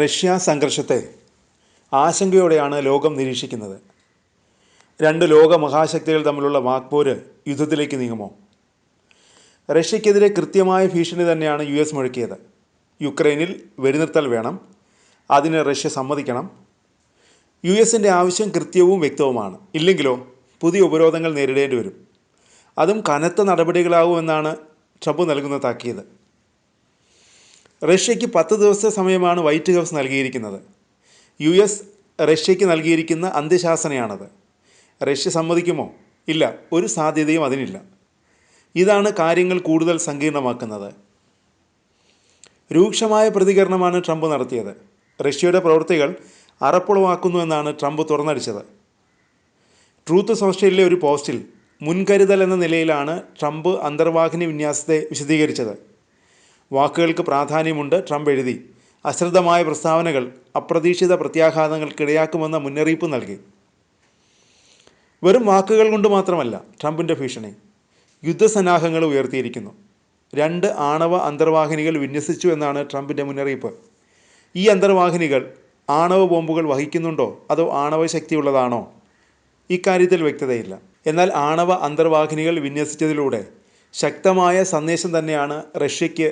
Russia സംഘർഷത്തെ ആശങ്കയോടെയാണ് ലോകം നിരീക്ഷിക്കുന്നത്. രണ്ട് ലോക മഹാശക്തികൾ തമ്മിലുള്ള വാക്പോര് യുദ്ധത്തിലേക്ക് നീങ്ങുമോ? റഷ്യക്കെതിരെ കൃത്യമായ ഭീഷണി തന്നെയാണ് മുഴക്കിയത്. യുക്രൈനിൽ വെടിനിർത്തൽ വേണം, അതിന് റഷ്യ സമ്മതിക്കണം. ൻ്റെ ആവശ്യം കൃത്യവും വ്യക്തവുമാണ്. ഇല്ലെങ്കിലോ പുതിയ ഉപരോധങ്ങൾ നേരിടേണ്ടി വരും. അതും കനത്ത നടപടികളാവുമെന്നാണ് ട്രംപ് നൽകുന്ന താക്കീത്. റഷ്യയ്ക്ക് 10 ദിവസത്തെ സമയമാണ് വൈറ്റ് ഹൗസ് നൽകിയിരിക്കുന്നത്. റഷ്യയ്ക്ക് നൽകിയിരിക്കുന്ന അന്ത്യശാസനയാണത്. റഷ്യ സമ്മതിക്കുമോ? ഇല്ല, ഒരു സാധ്യതയും അതിനില്ല. ഇതാണ് കാര്യങ്ങൾ കൂടുതൽ സങ്കീർണമാക്കുന്നത്. രൂക്ഷമായ പ്രതികരണമാണ് ട്രംപ് നടത്തിയത്. റഷ്യയുടെ പ്രവൃത്തികൾ അറപ്പുളവാക്കുന്നുവെന്നാണ് ട്രംപ് തുറന്നടിച്ചത്. ട്രൂത്ത് സോഷ്യലിലെ ഒരു പോസ്റ്റിൽ മുൻകരുതൽ എന്ന നിലയിലാണ് ട്രംപ് അന്തർവാഹിനി വിന്യാസത്തെ വിശദീകരിച്ചത്. വാക്കുകൾക്ക് പ്രാധാന്യമുണ്ട്, ട്രംപ് എഴുതി. അശ്രദ്ധമായ പ്രസ്താവനകൾ അപ്രതീക്ഷിത പ്രത്യാഘാതങ്ങൾക്കിടയാക്കുമെന്ന മുന്നറിയിപ്പ് നൽകി. വെറും വാക്കുകൾ കൊണ്ട് മാത്രമല്ല ട്രംപിൻ്റെ ഭീഷണി, യുദ്ധസന്നാഹങ്ങൾ ഉയർത്തിയിരിക്കുന്നു. 2 ആണവ അന്തർവാഹിനികൾ വിന്യസിച്ചു എന്നാണ് ട്രംപിൻ്റെ മുന്നറിയിപ്പ്. ഈ അന്തർവാഹിനികൾ ആണവ ബോംബുകൾ വഹിക്കുന്നുണ്ടോ അതോ ആണവ ശക്തിയുള്ളതാണോ? ഇക്കാര്യത്തിൽ വ്യക്തതയില്ല. എന്നാൽ അന്തർവാഹിനികൾ വിന്യസിച്ചതിലൂടെ ശക്തമായ സന്ദേശം തന്നെയാണ് റഷ്യയ്ക്ക്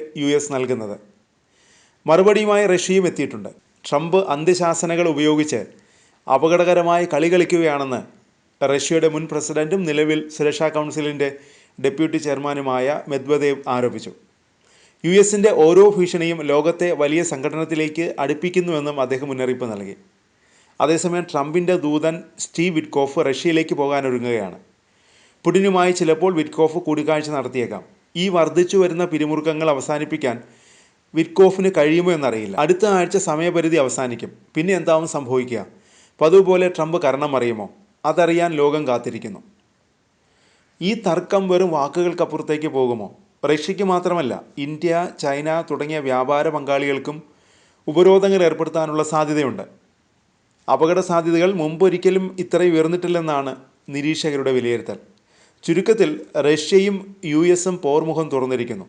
നൽകുന്നത്. മറുപടിയുമായി റഷ്യയും എത്തിയിട്ടുണ്ട്. ട്രംപ് അന്ത്യശാസനകൾ ഉപയോഗിച്ച് അപകടകരമായ കളി കളിക്കുകയാണെന്ന് റഷ്യയുടെ മുൻ പ്രസിഡൻറ്റും നിലവിൽ സുരക്ഷാ കൗൺസിലിൻ്റെ ഡെപ്യൂട്ടി ചെയർമാനുമായ മെദ്വദേവ് ആരോപിച്ചു. ൻ്റെ ഓരോ ഭീഷണിയും ലോകത്തെ വലിയ സംഘടനത്തിലേക്ക് അടുപ്പിക്കുന്നുവെന്നും അദ്ദേഹം മുന്നറിയിപ്പ് നൽകി. അതേസമയം ട്രംപിൻ്റെ ദൂതൻ സ്റ്റീവ് വിറ്റ്കോഫ് റഷ്യയിലേക്ക് പോകാനൊരുങ്ങുകയാണ്. പുടിനുമായി ചിലപ്പോൾ വിറ്റ്കോഫ് കൂടിക്കാഴ്ച നടത്തിയേക്കാം. ഈ വർദ്ധിച്ചു വരുന്ന പിരിമുറുക്കങ്ങൾ അവസാനിപ്പിക്കാൻ വിറ്റ്കോഫിന് കഴിയുമോ എന്നറിയില്ല. അടുത്ത ആഴ്ച സമയപരിധി അവസാനിക്കും. പിന്നെ എന്താവും സംഭവിക്കുക? പതിവ് പോലെ ട്രംപ് കരണം അറിയുമോ? അതറിയാൻ ലോകം കാത്തിരിക്കുന്നു. ഈ തർക്കം വെറും വാക്കുകൾക്കപ്പുറത്തേക്ക് പോകുമോ? റഷ്യയ്ക്ക് മാത്രമല്ല, ഇന്ത്യ, ചൈന തുടങ്ങിയ വ്യാപാര പങ്കാളികൾക്കും ഉപരോധങ്ങൾ ഏർപ്പെടുത്താനുള്ള സാധ്യതയുണ്ട്. അപകട സാധ്യതകൾ മുമ്പൊരിക്കലും ഇത്രയും ഉയർന്നിട്ടില്ലെന്നാണ് നിരീക്ഷകരുടെ വിലയിരുത്തൽ. ചുരുക്കത്തിൽ റഷ്യയും പോർമുഖം തുറന്നിരിക്കുന്നു.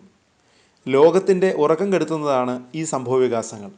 ലോകത്തിൻ്റെ ഉറക്കം കെടുത്തുന്നതാണ് ഈ സംഭവവികാസങ്ങൾ.